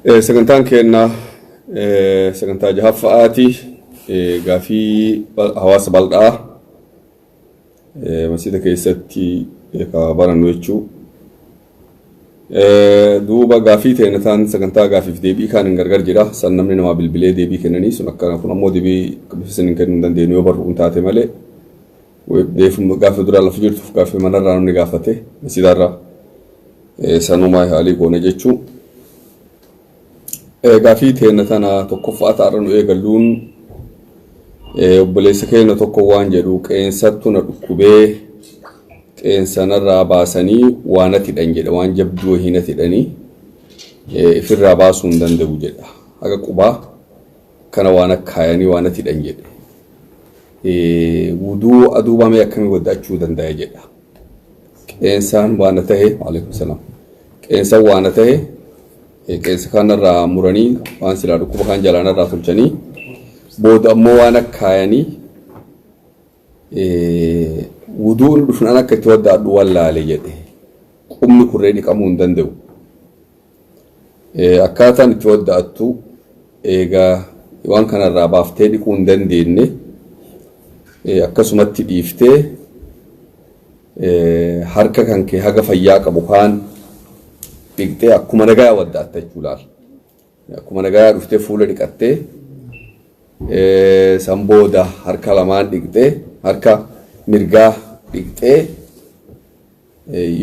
sagantaan keenya sagantaa jahaffaati gaafii hawaasa bal'aa masjida keessatti ka barannu jechuu duuba gaafii teena taan sagantaa gaafiif deebii kan hin gargar jira san namni namaa bilbilee deebii kennanii sun akkana kun ammoo deebii bifisan hin kennuu dandeenyu yoo barru hin taate malee gaafa dura lafa jirtuuf gaafa manarraa namni gaafate masjidarraa sanumaa haalii goone jechuu gaafii teena tana tokkoffaa ta'arra nu eegalluun obboleessa keenya tokko waan jedhu qeensattu na dhukkubee qeensanarraa baasanii waanati dhan jedha waan jabduu hinati dhanii ifirraa baasuu hin danda'u jedha haga qubaa kana waan akkaayanii waanati dhan jedhe wuduu aduubamee akkamii godhachuu danda'a jedha qeensaan waana tahe waalaikum salaam qeensan waana tahe qeensa kanarraa muranii waan silaa dhukkuba kan jalaanarraa tolchanii booda ammoo waan akkaayanii wuduun dhufnaan akka itti waddaadhu wallaale jedhe qubni kurree dhiqamuu hin danda'u akkaataan itti waddaattu eegaa waan kanarraa baaftee dhiquu hin dandeenye akkasumatti dhiiftee harka kan kee haga fayyaa qabu kaan dhiqxee akkuma nagaa waddaatta jechuu laal akkuma nagaa dhuftee fuula dhiqattee san booda harka lamaan dhiqxee harka mirgaa dhiqxee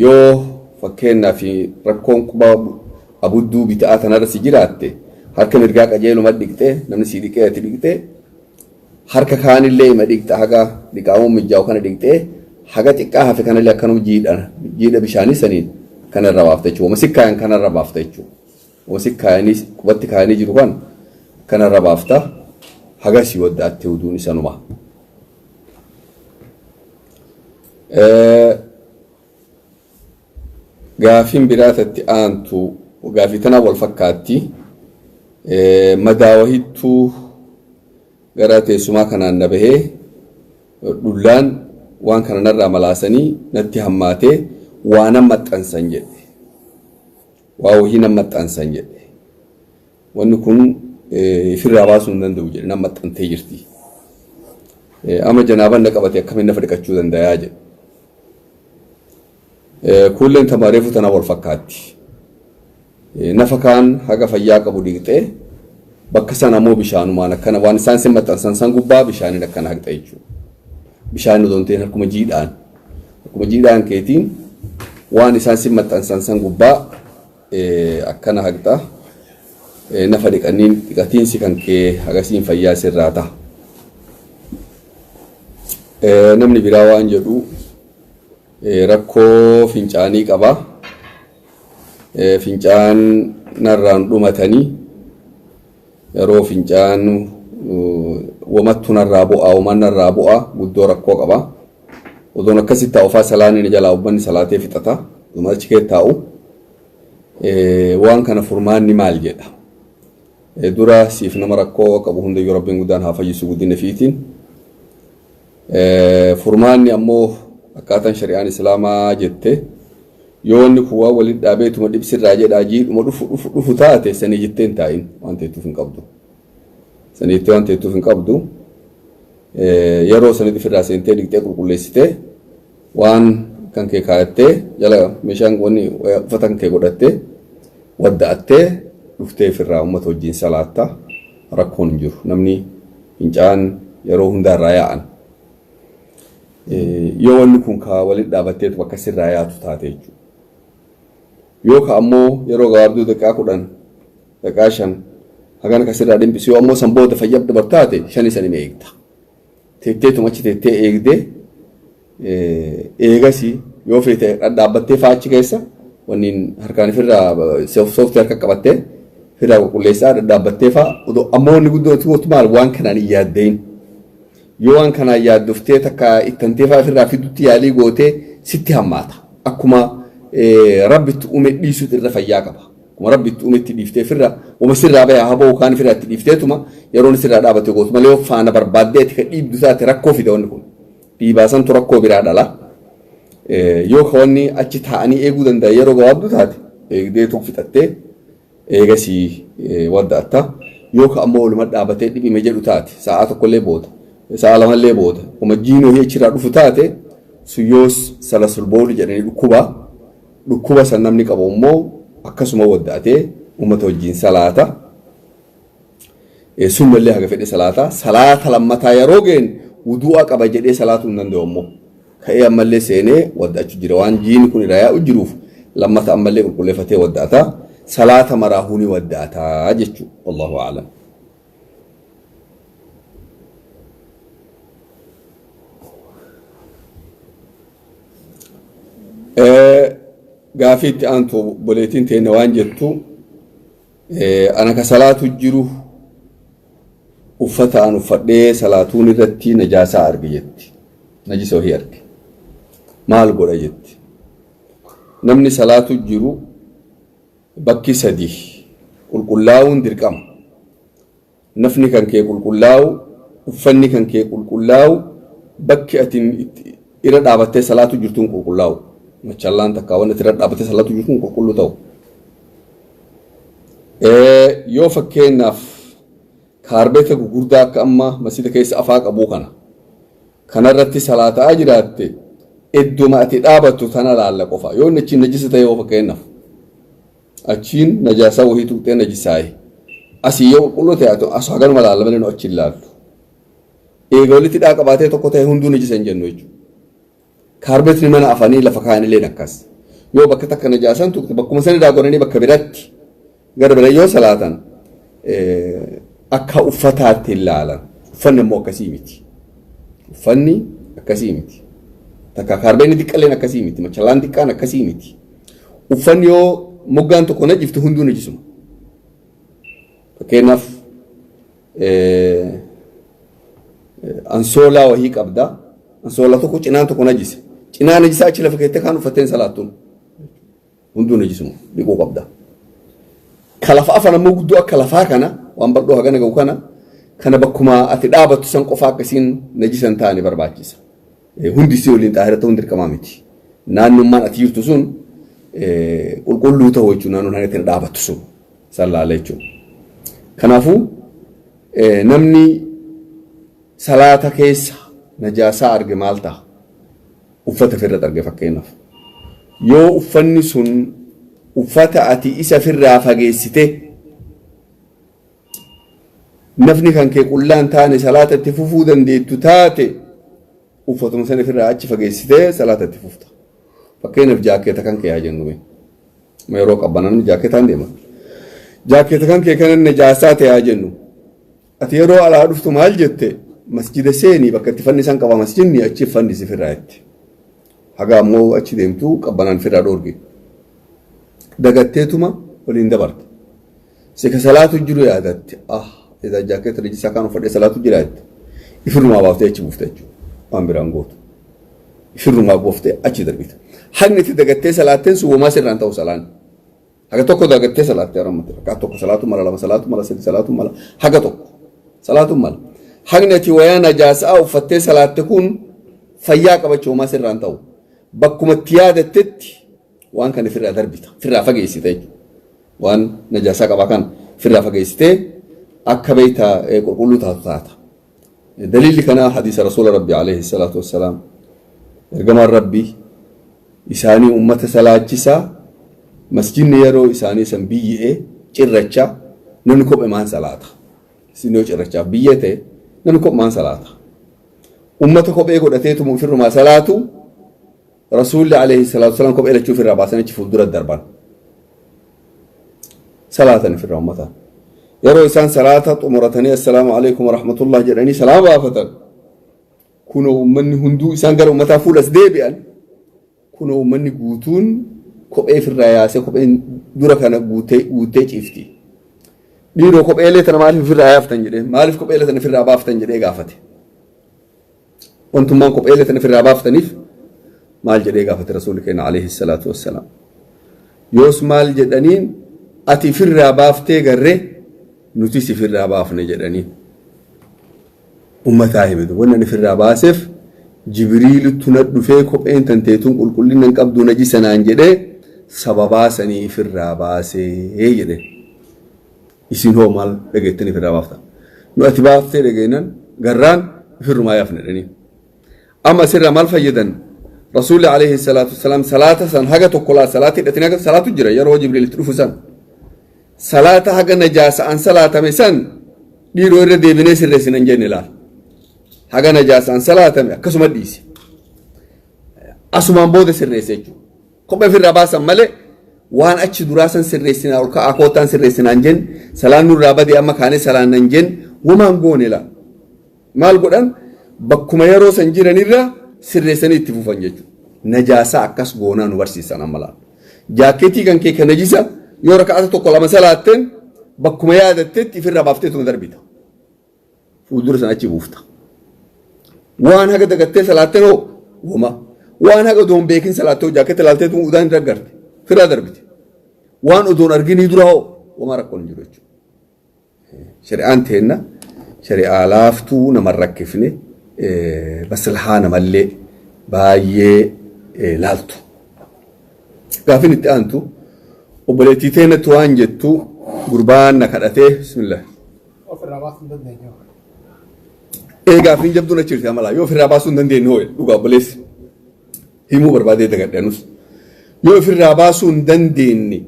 yoo fakkeenyaaf rakkoon quba abudduu bitaa tanarra si jiraatte harka mirgaa qajeeluma dhiqxee namni si dhiqee ati dhiqxee harka kaanillee ima dhiqxa haga dhiqaamuun mijaa'u kana dhiqxee haga xiqqaa hafe kanallee akkanuma jiidha bishaanii saniin kanarra baafta jechuudha. Wasikkaayaan kanarra baafta jechuudha. Wasikkaayanii qubatti kaayanii jiru kan kanarra baafta haga si waddaatte wuduun isanuma. Gaafiin biraatatti aantu gaafii tana wal fakkaatti madaawahittuu gara teessumaa kanaan na bahee dhullaan waan kana narraa malaasanii natti hammaatee waanan maxxansan jedhe waa wahii nan maxxansan jedhe wanni kun ifirraa baasuu hin danda'u jedhe nan maxxantee jirti ama janaaban na qabate akkamiin nafa dhiqachuu dandayaa jedhe kulleen tamaareefu tana wal fakkaatti nafa kaan haga fayyaa qabu dhiqxee bakka sana ammoo bishaanumaan akkana waan isaan sin maxxansan san gubbaa bishaaniin akkana haqxa jechuudha bishaan udonteen akkuma jiidhaan keetiin waan isaan sin maxxansan san gubbaa akkana haqxa nafa dhiqatiinsi kan kee hagasiin fayyaa sirraa ta'a. Namni biraa waan jedhu rakkoo fincaanii qaba. Fincaan narraan dhumatanii yeroo fincaan wamattu narraa bu'aa waman narraa bu'aa guddoo rakkoo qaba. Odoon akkasitti taa'ufaa salaaniin jalaa uummanni salaatee fixata. Achi kee taa'u waan kana furmaanni maal jedha. Dura siif nama rakkoo qabu hundayyuu rabbiin guddaan haa fayyisu guddina fiitiin. Furmaanni ammoo akkaataan shari'aan islaamaa jette yoo inni kun waan waliin dhaabeetuma dhibsirraa jedhaa jiidhuma dhufu taate sanii jettee hin taa'in waan ta'eetuuf hin qabdu. Sanii jettee waan ta'eetuuf hin qabdu yeroo sanii dhifirraa seentee dhiqxee qulqulleessitee waan kan kee kaayattee jala meeshaan wanni uffata kan kee godhattee wadda'attee dhuftee ofirraa uummata wajjin salaatta rakkoon hin jiru namni fincaan yeroo hundaarraa yaa'an yoo wanni kun kaa waliin dhaabatteetu bakka sirraa yaatu taate jechuudha. Yoo ka ammoo yeroo gabaabduu daqiiqaa 10 daqiiqaa 5 hagan ka sirraa dhimbisu yoo ammoo san booda fayyab dabartaate 5 sanii eegda. Teetteetuma achi teettee eegdee eegasi yoo feete dhaabbattee faachi keessa wanniin harkaan ofirraa sooftii harka qabattee ofirraa qulqulleessaa dhaabbattee faa ammoo wanni guddootu mootummaan waan kanaan hin yaaddein yoo waan kanaan yaadduftee takka ittantee faa ofirraa fidutti yaalii gootee sitti hammaata akkuma rabbitti uume dhiisuutu irra fayyaa qaba akkuma rabbitti uumetti dhiiftee ofirraa uuma sirraa bayaa haboo kaan ofirraa itti dhiifteetuma yeroon sirraa dhaabatte gootu malee faana barbaaddeeti ka dhiibdu taate rakkoo fida wanni kun dhiibaasantu rakkoo biraa dhala. Yoo kawanni achi taa'anii eeguu danda'a yeroo gabaabduu taate eegdee tokko fixattee eegasi waddaata yookaan ammoo walumaa dhaabatee dhibime jedhu taate sa'a tokkollee booda sa'a lamallee booda uma jiinoo achirraa dhufu taate suyyoos salasul boolu jedhanii dhukkuba san namni qabu immoo akkasuma waddaatee uummata wajjin salaata sunmallee haga fedhe salaata lammataa yeroo ga'een wudu'a qaba jedhee salaatuu hin danda'u immoo ka'ee ammallee seenee waddaachuu jira waan jiini kun irraa yaa'u jiruuf lammata ammallee qulqulleeffatee waddaata salaata maraahuni waddaata jechuudha wallahu a'lam. Gaafiitti aantu boleetiin teenne waan jettu ana ka salaatu jiru uffata an uffadhee salaatuun irratti najaasaa arge jetti najisa wahii arge maal godha jetti namni salaatu jiru bakki sadii qulqullaa'uun dirqama nafni kan kee qulqullaa'u uffanni kan kee qulqullaa'u bakki atin irra dhaabattee salaatu jirtuun qulqullaa'u machallaan takka waan irra dhaabattee salaatu jirtuun qulqulluu ta'u yoo fakkeenyaaf kaarbeeta gurguddaa akka amma masjida keessa afaa qabuu kanarratti salaataa jiraatte idduma ati dhaabattu tana laalla qofa yoo inni achiin najisa ta'e yoo fakkeenyaaf achiin najaasaa wahii tuqxee najisaa'e asii yoo qulqulluu ta'e as haganuma laalla malee nu achiin laallu eega walitti dhaa qabaatee tokko ta'e hunduu najisa hin jennu jechuudha kaarbeetni mana afanii lafa kaa'anileen akkas yoo bakka takka najaasaan tuqxe bakkuma sani daagoranii bakka biratti gara bira yoo salaatan akka uffataatti ilaalan uffanni immoo akkasii miti uffanni akkasii miti takka kaarbeenni xiqqalleen akkasii miti machallaan xiqqaan akkasii miti uffanni yoo moggaan tokko najiftu hunduu najisuma fakkeenyaaf ansoolaa wahii qabda ansoolaa tokko cinaan tokko najise cinaa najisaa achi lafa keettee kaan uffatteen salaattuun hunduu najisuma dhiquu qabda kalafa afan ammoo guddoo akka lafaa kana waan bardoo hagana ga'u kana bakkuma ati dhaabattu san qofa akkasiin najisan ta'anii barbaachisa hundi si waliin xaahirata hundi dirqamaa miti naannummaan ati jirtu sun qulqulluu ta'u jechuun naannoon hanga ittiin dhaabattu sun sallaala jechuudha kanaafuu namni salaata keessa najaasaa arge maal ta'a uffata ofirratti arge fakkeenyaaf yoo uffanni sun uffata ati isa ofirraa fageessite nafni kan kee qullaan taane salaata itti fufuu dandeettu taate uffatuma sana ofirraa achi fageessitee salaata itti fufta fakkeenyaaf jaakeeta kan kee haa jennu yeroo qabbanan jaakeetaan deema jaakeeta kan kee kanan najaasaa ta'e haa jennu ati yeroo alaa dhuftu maal jette masjida seenii bakka itti fanni san qaba masjidni achi fanni si ofirraa itti haga ammoo achi deemtu qabbanaan ofirraa dhoorge dagatteetuma waliin dabarte si ka salaatu jiru yaadatte إذا جاكيت رجيسا كانوا فدي صلاة جلاد يفروا ما بافتي أشي بفتي أم برانغوت يفروا ما بافتي أشي دربيت حقني تدقتي صلاة سو ما سر أنت وصلان حاجة توكو دقتي صلاة يا رمت حاجة توكو صلاة مالا لما صلاة مالا سيد صلاة مالا حاجة توكو صلاة مالا حقني تيويانا جاسا أو فتي صلاة تكون فياك بتشو ما سر أنت بكم التيادة تت وان كان فرع دربيت فرع فجيسي تيج وان نجاسا كباكان فرع فجيسي akka beeyta qulqulluu taata daliilli kana hadiisa rasuula rabbi alayhi salaatu wassalaam ergamaan rabbi isaanii ummata salaachisaa masjidni yeroo isaanii san biyyee cirracha namni kophee maan salaata isin yoo cirrachaaf biyyee ta'e namni kophee maan salaata ummata kophee godhateetu ofirrumaa salaatu rasuulli alayhi salaatu wassalaam kophee lachuu ofirraa baasan achi fuuldura darban salaatan ofirraa ummataan yeroo isaan salaata xumuratanii assalaamu alaykum warahmatullah jedhanii salaama baafatan kunoo ummanni hunduu isaan gara ummataa fuulas deebi'an kunoo ummanni guutuun kophee ofirraa yaasee kopheen dura kana guutee ciifti dhiiroo kopheelee tana maaliif ofirraa yaaftan jedhee maaliif kopheelee tana ofirraa baaftan jedhee gaafate wantummaan kopheelee tana ofirraa baaftaniif maal jedhee gaafate rasuulli keenya alayhi salaatu wassalaam yoos maal jedhaniin ati ofirraa baaftee garree nuti sifirraa baafne jedhanii ummataa himitu wannan ifirraa baaseef jibriiltu na dhufee kopheen tanteetuun qulqullina qabdu najisanaan jedhee sababaa sanii ifirraa baasee jedhe isin hoo maal dhageettanii firraa baaftan nu ati baaftee dhageenan garraan firrumaa yaafne dhanii amma sirra maal fayyadan rasuulli alayhi salaatu wassalaam salaata san haga tokko laa salaati hidhatanii haga salaatu jira yeroo jibriilitti dhufu san salaata haga najaasa'an salaatame san dhiiroo irra deebinee sirreessinan jenne laal haga najaasa'an salaatame akkasuma dhiise asumaan booda sirreesse jechuudha kophee firraa baasan malee waan achi duraa san sirreessinaa ol ka'aa kootaan sirreessinaan jen salaan nurraa badee amma kaanee salaannan jen wamaan goone laal maal godhan bakkuma yeroo san jiranirra sirreessanii itti fufan jechuudha najaasaa akkas goonaa nu barsiisan amma laal jaakeetii kan kee kan najisa yoo raka'ata tokko lama salaatteen bakkuma yaadatteetti ifirraa baafteetu darbita fuuldura san achi buufta waan haga dagattee salaatteen hoo wama waan haga odoon beekin salaattee jaakeetta laalteetu udaan irra garte firraa darbite waan odoon arginii dura hoo wama rakkoon hin jiru jechuudha shari'aan teenna shari'aa laaftuu naman rakkifne maslahaa namallee baay'ee laaltu gaafin itti aantu obboleettii teenatti waan jettu gurbaan na kadhatee bismillah gaafin jabduun achi jirti amalaa yoo ofirraa baasuu hin dandeenye hoo dhugaa obboleessi himuu barbaadee dagadhanus yoo ofirraa baasuu hin dandeenye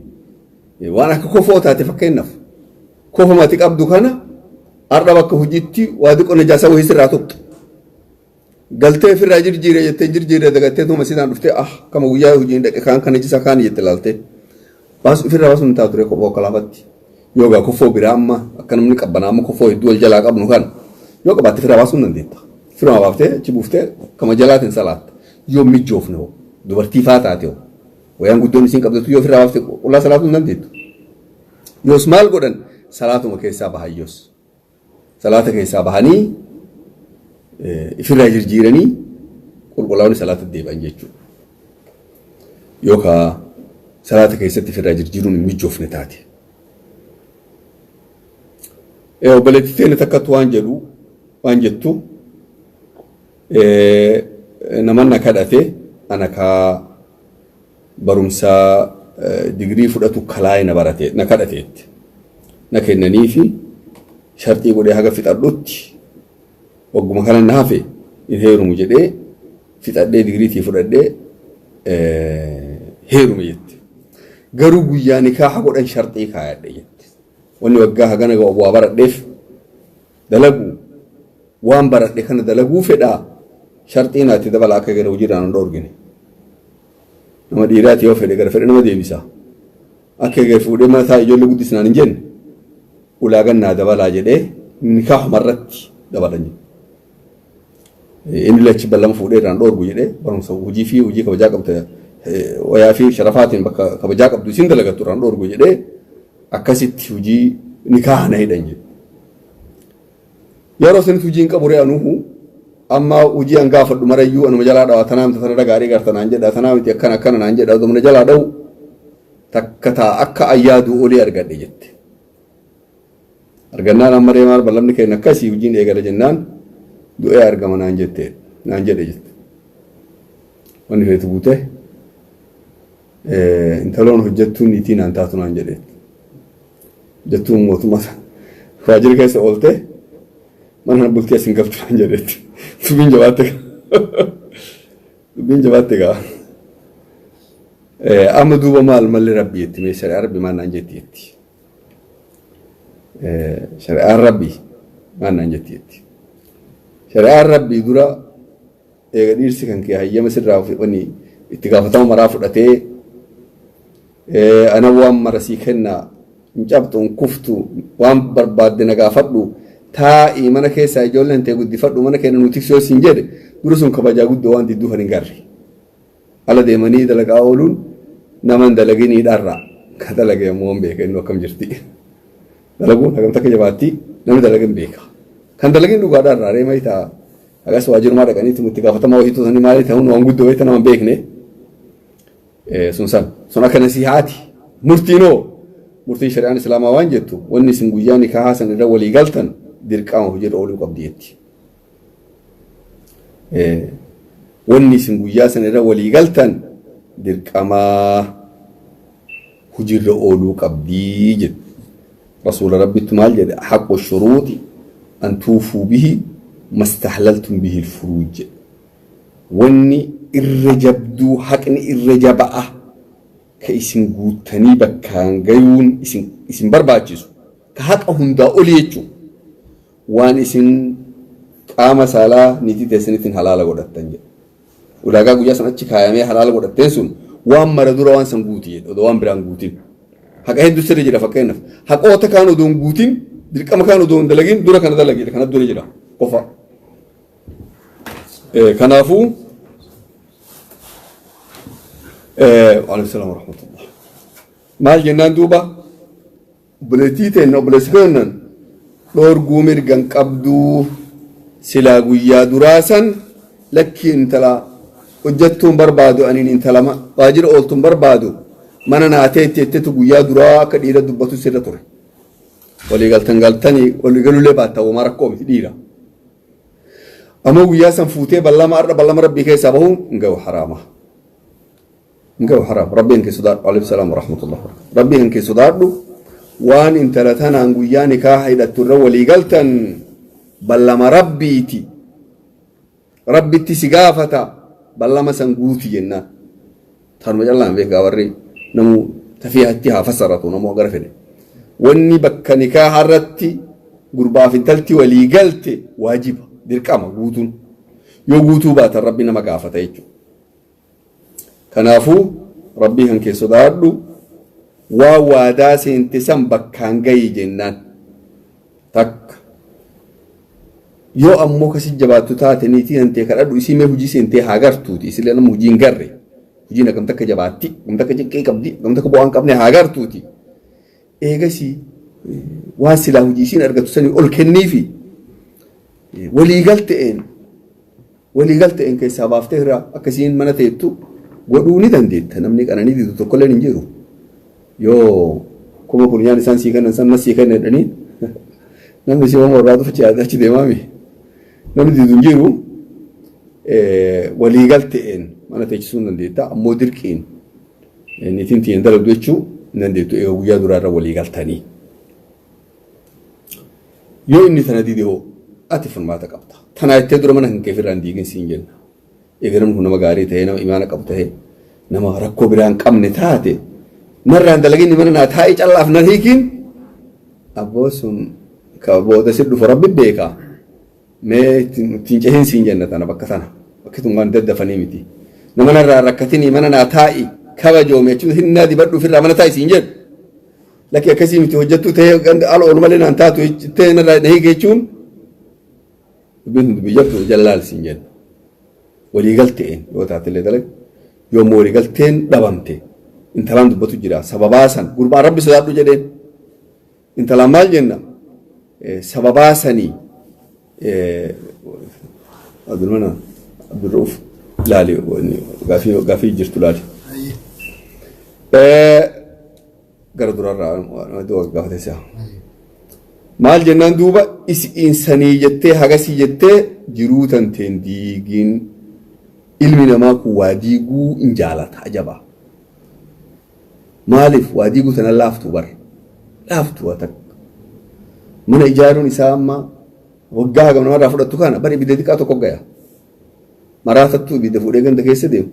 waan akka kofoo taate fakkeenyaaf kofomati qabdu kana har'a bakka hojiitti waa xiqqoo najaasaa wayii sirraa tuqxa galtee ofirraa jirjiire jettee jirjiire dagattee tuma sidaan dhuftee kama guyyaa hojiin dhaqe kaan kana jisa kaan jette laaltee baasuu ofirraa baasuu hin taatu ture kophoo kalaafatti yoogaa kofoo biraa amma akka namni qabbanaa amma kofoo hedduu wal jalaa qabnu kan yoo qabaatte ofirraa baasuu hin dandeetta firmaa baaftee achi buuftee kama jalaatiin salaatta yoo mijoofne hoo dubartii faa taate hoo wayaan guddoon isiin qabdatu yoo ofirraa baaftee qullaa salaatuu hin dandeettu yoos maal godhan salaatuma keessaa bahayyoos salaata keessaa bahanii ifirraa jirjiiranii qulqullaa'onni salaata deebi'an jechuudha yookaan salaata keessatti ifirraa jirjiiruun hin mijoofne taate obboleettii teenya takkatti waan jettu namanna kadhate ana kaa barumsaa digirii fudhatu kalaa'e na barate na kadhateetti na kennanii fi shartii godhee haga fixadhutti wagguma kana na hafe in heerumu jedhee fixadhee digiriitii fudhadhee heerume jette garuu guyyaa nikaaha godhan shartii kaayadhe jette wanni waggaa hagana waa baradheef dalagu waan baradhe kana dalaguu fedhaa shartii naatti dabala akka gara hojiirraan hin dhoorgine nama dhiiraati yoo fedhe gara fedhe nama deebisa akka egaa fuudhee mana taa'e ijoollee guddisnaan hin jenne ulaagan naa dabalaa jedhee nikaaha irratti dabalan jedhe inni lachi ballama fuudhee irraan dhoorgu jedhee barumsa hojii fi hojii kabajaa qabte wayaa fi sharafaatiin bakka kabajaa qabdu isin dalagattu irraan dhoorgu jedhee akkasitti hojii nikaaha na hidhan jedhe yeroo sanitti hojiin qabu re'anuhu amma hojii an gaafadhu marayyuu anuma jalaa dhawa tanaa mita sana gaarii gartanaan jedha tanaa miti akkana naan jedha odumna jalaa dhawu takka taa akka ayyaaduu olii argadhe jette argannaan ammaree maal ballamni keenya akkasii hojiin eegala jennaan du'ee argama naan jedhe jette wanni feetu buute intaloon hojjettuun niitii naan taatu naan jedhe jettuun mootummaa waajjira keessa oolte mana bultii asin gabtu naan jedhetti dubbiin jabaatte gaa amma duuba maal malli rabbi jetti mee shari'aa rabbi maal naan jetti shari'aan rabbi maal naan jetti shari'aan rabbii dura eega dhiirsi kan kee hayyama sirraa fudhanii itti gaafatama maraa fudhatee ana waan marasii kennaa hin cabxu hin kuftu waan barbaadde na gaafadhu taa'ii mana keessaa ijoolleen ta'e guddifadhu mana keenya nuti tiksoo siin jedhe dura sun kabajaa guddoo waan didduu kan hin garre ala deemanii dalagaa ooluun naman dalaganii dharraa ka dalage immoo hin beeka inni akkam jirti dalaguun hagam takka jabaatti namni dalagan beeka kan dalagin dhugaa dharraa reema itaa agas waajjirumaa dhaqaniitti mutti gaafatamaa wayii tuutanii maali ta'uun waan guddoo wayita nama beekne sun akka nasihaati murtiin shari'aan islaamaa waan jettu wanni isin guyyaa nikaahaa san irra walii galtan dirqama hojiirra ooluu qabdi jetti wanni isin guyyaa san irra walii galtan dirqama hojiirra ooluu qabdii jetti رسول ربي تمال جد حق الشروط أن توفوا به ما استحللتم به الفروج واني الرجبدو حقني الرجبأة كإسن قوتني بكان جيون إسن برباجسو كحق هندا أوليتشو وان إسن قام سالا نتي تسنتين حلال قدرتن جد ulagaa guyyaa sanatti kaayamee halaala godhatteen sun waan mara dura waan san guuti jedhu odoo waan biraan guutin haqa hedduu sirri jira fakkeenyaaf haqoota kaan odoo hin guutin dirqama kaan odoo hin dalagin dura kana dalagedha kana dura jira qofa kanaafuu alayhi salaam wa rahmatullah maal jennaan duuba obboleettii teenna obboleessi keennan dhoorguu mirgan qabduu silaa guyyaa duraasan lakki intala hojjattuun barbaadu aniin intalama waajira ooltuun barbaadu mana naatee itti guyyaa duraa akka dhiira dubbatu sirra ture waliigaltan galtanii waliigalullee baatta homaa rakkoo miti dhiira ammoo guyyaa san fuutee ballama rabbii keessaa bahuun hin ga'u haraama rabbiin kee sodaadhu alayhi salaam wa rahmatullah rabbiin kee sodaadhu waan intala tanaan guyyaa nikaaha hidhattu irra waliigaltan ballama rabbiiti rabbitti si gaafata ballama san guuti jennaan tanuma callaan beekaa warri namu tafiihatti haa fassaratu namu agara fedhe wanni bakka nikaaha irratti gurbaaf intalti walii galte waajiba dirqama guutuun yoo guutuu baatan rabbi nama gaafata jechuudha kanaafuu rabbii kan kee sodaadhu waa waadaa seente san bakkaan gayi jennaan takka yoo ammoo kasi jabaattu taate niitii hantee kadhadhu isii mee hujii seentee haa gartuuti isilee nama hujii hin garre hujiin akkam takka jabaatti akkam takka ciqqee qabdi akkam takka bu'aa hin qabne haa gartuuti eegasii waan silaa hujii isiin argattu sanii ol kenniifi waliigalteen keessaa baaftee irraa akkasiin mana teettu godhuu ni dandeetta namni qananii didu tokkolleen hin jiru yoo kuma kunyaan isaan sii kennan san sii kennan jedhanii namni si waan warraatu facaate achi deemaami namni didu hin jiru waliigalteen mana teechisuu hin dandeetta ammoo dirqiin niitiin tiyyan dalagdu jechuu hin dandeettu eega guyyaa duraarra waliigaltanii yoo inni tana dide hoo ati furmaata qabda tanaa ittee dura mana kan kee firraan diigin siin jenna eega namni kun nama gaarii ta'ee nama imaana qabu ta'ee nama rakkoo biraa hin qabne taate narraan dalagin mana naa taa'ee callaaf na hiikiin abboo sun ka booda si dhufu rabbi beekaa mee ittiin cehin siin jenna tana bakka tana bakki tun waan daddafanii miti nama narraa rakkatinii mana naa taa'i kabajoome jechuun hinnaa dibadhu firraa mana taa'i siin jedhu lakki akkasii miti hojjettuu ta'ee al oolu malee naan taatu ta'ee narraa na hiike jechuun dubbiin hundi biyyattu jallaal siin jenna waliigalteen yoo taatellee dalag yoommoo waliigalteen dhabamte intalaan dubbatu jira sababaasan gurbaan rabbi sodaadhu jedheen intalaan maal jenna sababaasanii abdulmana abdurruuf laali gaafii jirtu laali gara durarraa gaafateessa maal jennaan duuba isi'insanii jettee hagasii jettee jiruu tanteen diigin ilmi namaa kun waa diiguu hin jaalata ajaba maaliif waa diiguu tana laaftuu bar laaftuu waa takka mana ijaaruun isaa amma waggaa hagam namarraa fudhattu kana bari ibidda xiqqaa tokko gaya maraatattu ibidda fuudhee ganda keessa deemu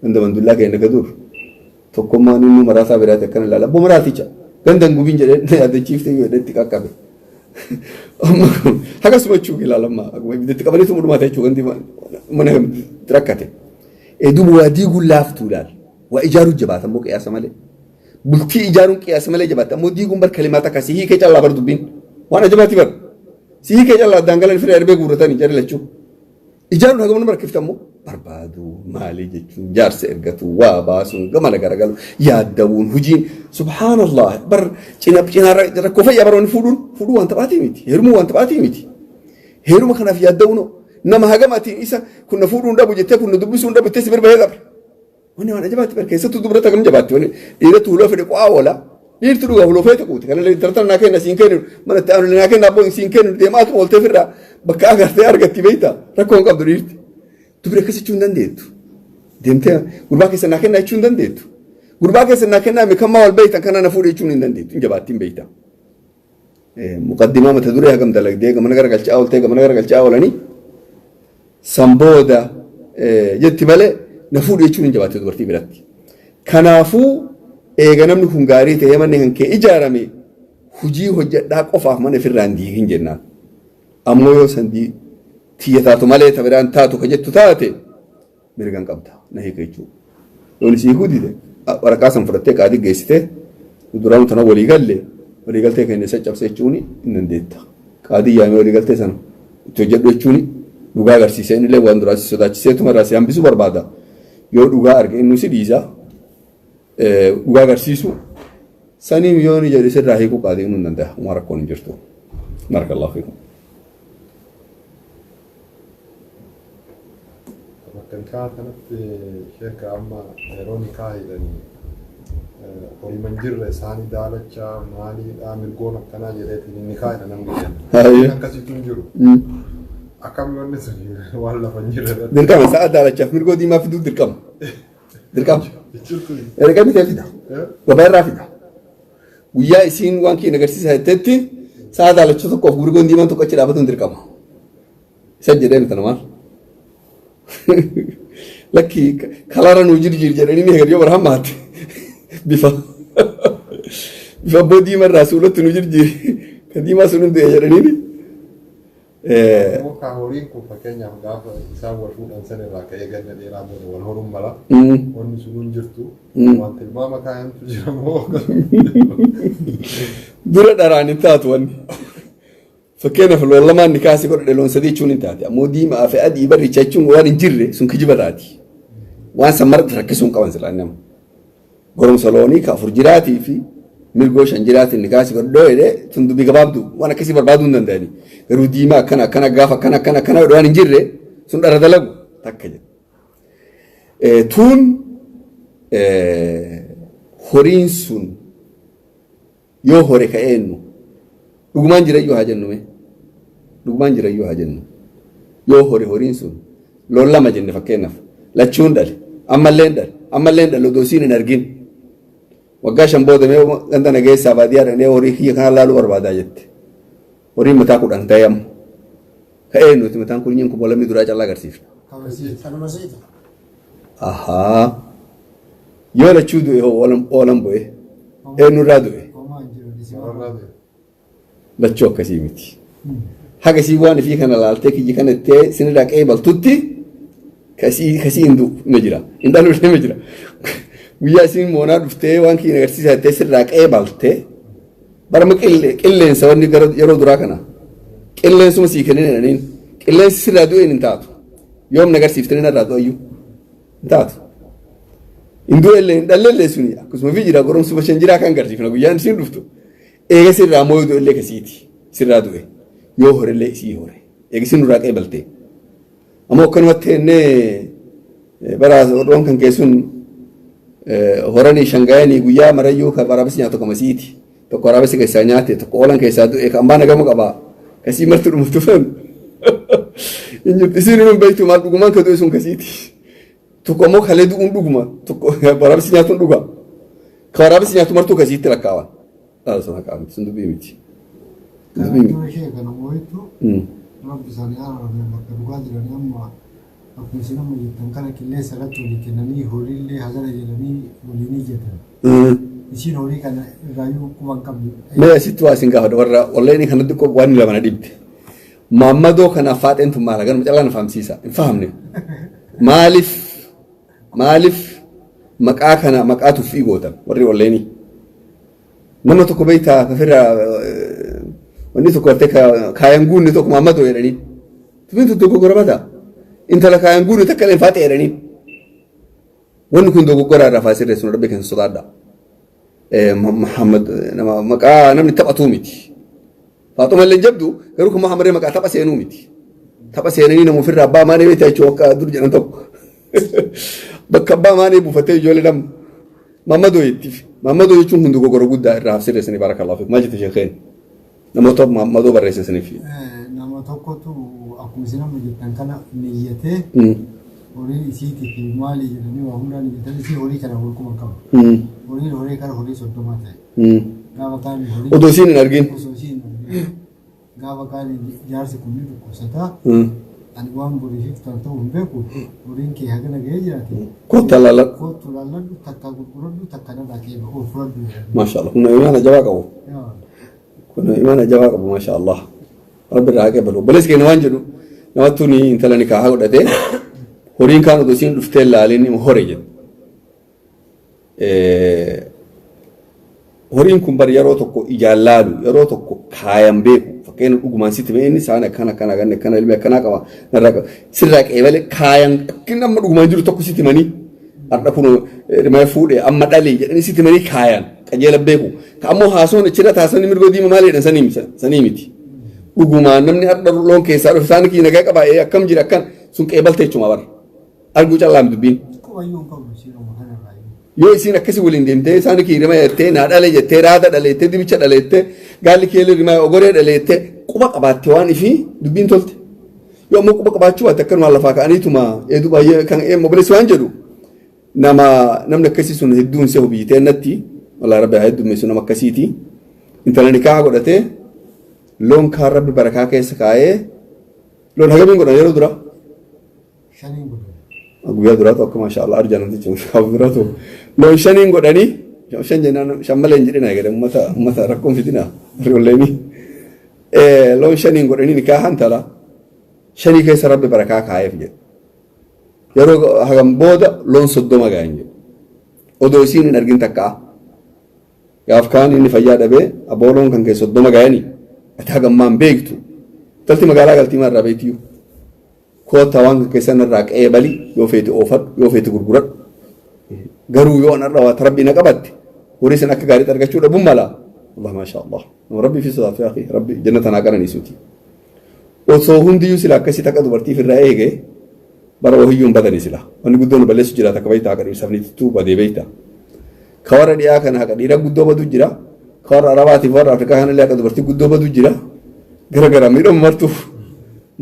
ganda mandullaa keenya gaduur tokkummaan inni maraataa biraati akkana ilaala abboo maraaticha ganda hin gubiin jedhee yaadachiiftee yoo jedhetti qaqqabe akkasuma jechuun ilaalamma ibidda qabaniitu mudhumaata jechuun gandi mana rakkate duuba waa diiguun laaftuu ilaal waa ijaaruun jabaata ammoo qiyaasa malee bultii ijaaruun qiyaasa malee jabaata ammoo diiguun bar kalimaata akkasii hiikee callaa bar dubbiin waan ajabaati bar si hiikee callaa daangalan firee darbee guurratanii jarri lachuu ijaaruun hagam nama rakkifta ammoo barbaadu maalii jechuun jaarsa ergatu waa baasuun gamana garagalu yaaddabuun hujiin subhaanallah bar cinaa rakkoo fayyaa baroonni fuudhuu waan taphaatii miti heerumuu waan taphaatii miti heeruma kanaaf yaaddabuun nama hagamaatiin isa kunna fuudhuun dhabu jettee kunna dubbisuun dhabu jettee si birbahee qabre wanni waan ajabaatti bar keessattuu dubarata kam jabaatti wanni dhiiratu huloo fedhe qo'aa oola dhiirtu dhugaa huloo feete quuti kana tartan naa kenna siin kennu mana itti aanu naa kenna abboon siin kennu deemaatu ooltee firraa bakka agartee argatti beeyta rakkoo hin qabdu dhiirti dubri akkas jechuu hin dandeettu deemtee gurbaa keessa naa kennaa jechuu hin dandeettu gurbaa keessa naa kennaa mikammaa wal beeytan kana na fuudhe jechuu hin dandeettu hin jabaattiin beeyta مقدمة ما تدوري هكذا دلك ديك من غير قلش أول تيجا من غير قلش أولاني سامبودا جت ماله نفور يشون جواتي دورتي براتي كنافو إيجانا من كونغاري تيجا من هنك إجارامي هجي هجة داك أفاق من في الراندي هنجنا أمويو سندي تيتاتو ماله تبران تاتو كجت تاتي مرجان كابتا نهي كيشو لون سيهودي ده وركاسم فرتة كادي جيسته ودرام تنا ولي قال تك إن سجّب سيجوني إن ديتا كادي يامي ولي قال تسانو توجد بيجوني دوغا غرسيسه إن له واندراسي سوداچسه تماراسي أم بيسو بربادا يو دوغا أرجع إنه سيديزا دوغا غرسيسو ساني ميوني جالي سر راهي كو كادي إنه ننده ومارك كون جرتو بارك الله فيكم. كانت شركة أما روني كاي لاني قولي منجر ساني دالتشا مالي آمر قونا كنا جريتي النكاي لنا مجرد هاي كسي تنجرو أكم يوني سجي والله فنجر دركم ساعة دالتشا مير قودي ما في دو دركم دركم يتفيدا وبير رافيدا ويا إسين وانكي نغرسيس هتتي ساعة دالتشا تقف مير قودي ما تقول كذا بدون دركم سجدين تنمار لكي خلارا نوجر جرجرني نهجر يوم رحم مات بفا بودي من رسولة نوجر جي كديما سنون ده جرني مو كهورين كو فكينيا مدافع يساوي الفود أنسان الراكي يجعل الإيراد والهرم ملا ونسون جرتو وانت الماما كان تجرمه دورة داراني تاتوان فكينا في والله ما نكاسي كل لون سدي شون انتاتي مودي ما في أدي بري تشون وان جرّي سون كجبراتي وان سمرت ركسون كمان سلانم قرم سلوني كافر جراتي في ملقوش انجراتي نكاسي كل دوي ده تندو بيجابدو وانا كسي بربادون دنداني رودي ما كنا غافا كنا وان جرّي سون دردلغو تكجد تون هورين سون يو هوري كأنه لقمان جرى يو هاجنو مه لقمان جرى يو هاجنو يو هورين سون لولا ما جن فكينا لا تشون دل أما لين لو دوسين نرجين وقاشم بوده مه عندنا جاي سبادية رنيه هوري هي كان لالو بربادا جت هوري متاكو دان تيام كأنه تمتان كلنيم كبولا ميدورا جاللا كرسيف آها يو لا تشودو إيه أولم بوه إيه نورادو إيه لتشوك كسيمتي حاجة سيوان في كنا لالتك يجي كانت تي سنراك أيبل توتي كسي إندو مجرا إندالو ليه مجرا ويا سين مونا دفتة وان كي نغرسي سات سنراك أيبل تي برمك إلا إنسان يرو دراكنا إلا إنسان سيكنين نين إلا إنسان سرادو إن تاتو يوم نغرسي فترنا رادو أيو تاتو إندو إلا سونيا كسم في جرا قرون سبشن جرا كان غرسي فينا ويا سين دفتو إيه سر رامو دو إللي كسيتي سر رادوه يوهر إللي سيهور إيه سن راك إبلتي أما كان وقت إنه براز روم كان كيسون هوراني شنغاني ويا مريو كبارابس نياتو كمسيتي تكورابس كيسانياتي تكولان كيسادو إيه كأمبانا كم كبا كسي مرتو مفتوفن إنجو تسير من بيتو مال دوغمان كدو يسون كسيتي تكومو خالدو دوغما تكو بارابس نياتو دوغا كبارابس نياتو مرتو كسيتي لكاوان هذا صنع كامل سندو بيمتي. كنا شيء كنا مويتو. رب سانيارا ربنا بكرقاد لنا ما أكون سنام يتنكر كله سلطة ولكنني هوري اللي هذا يلني وليني جدا. يصير هوري كنا رايو كمان كم. ما سيتواسين كهذا ورا والله إني خندق كوب وان لما نديبت. مامدو كنا فات أنتم مالا كنا مثلاً نفهم سيسا نفهمني. مالف مكأ كنا مكأ تفي قوتا وري والله إني. nama tokko beektaa kafirra wanni tokko artee kaayaan guunni tokko maammadoo jedhanii tumintu dogoggora bataa intala kaayaan guunni takka leen faate jedhanii wanni kun dogoggora irraa faasirree sun rabbi kan sodaadha Muhammad nama maqaa namni taphatuu miti faatuma illee jabdu garuu kun Muhammadee maqaa tapha seenuu miti tapha seenanii nama ofirraa abbaa maanee beektaa jechuun akka dur jedhan tokko bakka abbaa maanee buufatee ijoollee lama Muhammadoo jettiif Muhammadoo jechuun hundi gogora guddaa irraa sirreessanii barakallahu fiik maal jette sheekeen namoota Muhammadoo barreessaniif. Nama tokkotu akkuma isin amma jettan kana niyyatee horii isiitii fi maali jedhanii waa hundaan niyyatan isii horii kana holquma qaba. Horii kana horii 30 ta'e. Gaafa kaan horii. Odoo isiin hin argin. gaafa kaan jaarsi kun ni dhukkubsataa ani waan boriif tanto humbeeku boriin kee hagana ga'ee jiraate kottu laalladhu takka gurguradhu takka narraa keeba ol fudhadhu maasha Allah kun imaana jabaa qabu kun imaana jabaa qabu maasha Allah rabbi irraa qeebalu obboleessi keenya waan jedhu namattu ni intala nikaahaa godhatee horiin kaan odoo isiin dhuftee laaleen hore jedhu horiin kun bar yeroo tokko ijaan laalu yeroo tokko kaayan beeku fakkeenya dhugumaan sitti inni isaan akkana ilmi akkanaa qaba narraa qaba sirraa qeebale kaayan akkin amma dhugumaan jiru tokko sitti manii har'a kun rimee fuudhee amma dhalee jedhanii sitti manii kaayan qajeela beeku ka ammoo haasoon achirra taasisanii mirgoo diima maal jedhan sanii miti dhugumaan namni har'a loon keessaa dhufe isaan kii nagaa qabaa akkam jira akkan sun qeebalte jechuma bara arguu callaam dubbiin yoo isiin akkasi waliin deemtee isaan kii rima jettee naa dhale jettee raada dhaleettee dibicha dhaleettee gaalli keellee rimaa ogoree dhaleettee quba qabaatte waan ifi dubbiin tolte yoo ammoo quba qabaachuu waatte akkanuma lafaa ka'aniituma eedu baay'ee kan obboleessi waan jedhu namni akkasii sun hedduun see hobiitee natti walaa rabbi haa heddummeessu nama akkasiiti intala nikaa godhatee loon kaan rabbi barakaa keessa kaa'ee loon hagamiin godhan yeroo dura shaniin godhan guyyaa duraatu akka maasha Allah arjananti jechuun duraatu loon shaniin godhanii shan jennaan shan malee hin jedhina eegale uummata rakkoon fitina ijoolleeni loon shaniin godhanii nikaahan tala shanii keessa rabbi barakaa kaa'eef jedhu yeroo hagam booda loon 30 gaa'in jedhu odoo isiin hin argin takkaa gaaf kaan inni fayyaa dhabee abboo loon kan keessa 30 gaa'anii ati hagammaan beektu talti magaalaa galtii marraa beektiyyuu koota waan keessan irraa qeebali yoo feeti oofadhu yoo feeti gurguradhu garuu yoo anarra waa rabbi na qabatte horii san akka gaarii argachuu dhabuun mala Allah maasha Allah rabbi fi sodaatu yaa akhi rabbi jannata naa qananiisuuti osoo hundiyyuu sila akkasii takka dubartiif irraa eege bara wahiyyuun badanii sila wanni guddoon balleessu jira takka beeyta haqa dhiirsafniittuu badee beeyta ka warra dhiyaa kana haqa dhiira guddoo badu jira ka warra arabaatiif warra afrikaa kanallee haqa dubartii guddoo badu jira gara miidhamu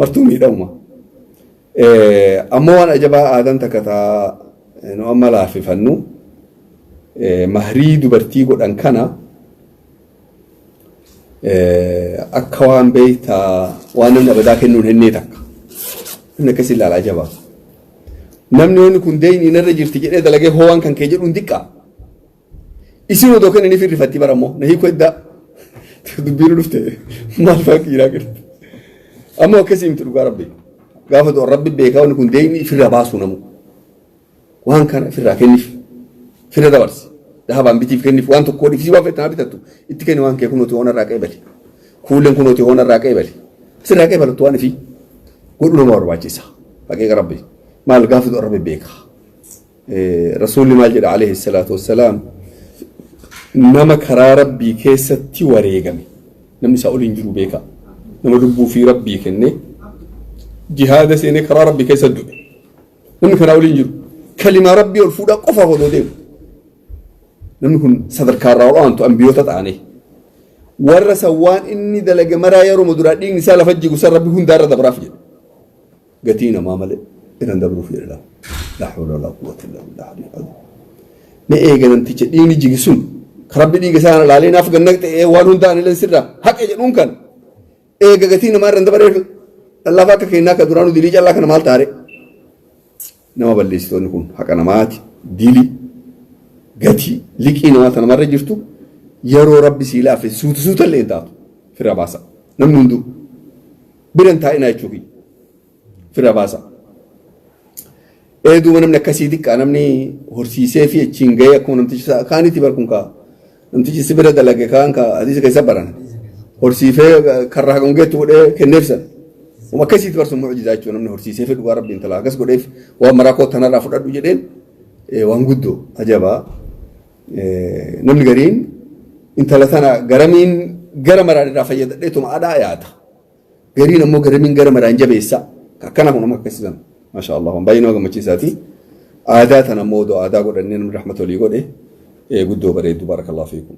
martuu miidhamuma ammoo waan ajabaa aadaan takka taa nu amma laaffifannu mahrii dubartii godhan kana akka waan beeytaa waan namni abadaa kennuun hennee takka namni akkasii ilaalaa ajabaa namni wanni kun deeyni inarra jirti jedhee dalagee hoowaan kan kee jedhuun xiqqaa isin odoo kan inni firrifattii barammoo na hiikoo eddaa dubbiin dhufte maal faa kiiraa jirti ammoo akkasii miti dhugaa rabbi gaafa doon rabbi beekaa wanni kun deeyni firra baasuu namu waan kana firraa kenniif firra dabarsi dhaabaan bitiif kenniif waan tokkoo dhiifisii waan feetanaa bitattu itti kenni waan kee kunuuti waan irraa qeebali kuulleen kunuuti waan irraa qeebali sirraa qeebalattu waan ifi godhu nama barbaachisa haqiiqa rabbi maal gaafa doon rabbi beekaa rasuulli maal jedha alayhi salaatu wassalaam nama karaa rabbii keessatti wareegame namni isaa ol hin jiru beekaa nama lubbuu fi rabbii kennee jihaada seenee karaa rabbii keessa du'e namni karaa ol hin jiru kalimaa rabbii ol fuudhaa qofaaf odoo deemu namni kun sadarkaa irraa olaantu ambiyoota ta'anii warra san waan inni dalage maraa yeroo duraa dhiigni isaa lafa jigu san rabbi hundaarra dabraaf jedhe gatii namaa malee iran dabruuf jedhe laa hawla walaa quwwata illaa billaah na eega namticha dhiigni jigi sun rabbi dhiiga isaa laalee naaf ganna ta'ee waan hundaan ilan sirraa haqa jedhuun kan eega gatii namaa irra dabaree lafa akka kennaa ka duraanu dilii callaa kana maal taare nama balleessitoonni kun haqa namaati dilii gatii liqii namaa namarra jirtu yeroo rabbi sii laafe suuta illee taatu firra baasa namni hunduu biran taa'inaa jechuufi firra baasa duuba namni akkasii xiqqaa namni horsiisee fi achiin gahee akkuma namtichi kaanitti barkuun kaa namtichi si bira dalage kaan kaa hadiisa keessa baran horsiifee karraa gongeetti godhee kenneef san akkasitti barsuun mucjizaa jechuudha namni horsiisee fi dhugaa rabbiin talaa akkas godheef waan maraa koo tanarraa fudhadhu jedheen waan guddoo ajabaa namni gariin intala tana garamiin gara maraan irraa fayyadadheetuma adhaa yaata gariin ammoo garamiin gara maraan jabeessa akkana kun amma akkasisan maasha Allah waan baay'ee nama gammachiisaati aadaa tana ammoo aadaa godhannee namni rahmata olii godhe guddoo bareedu barakallahu fiikum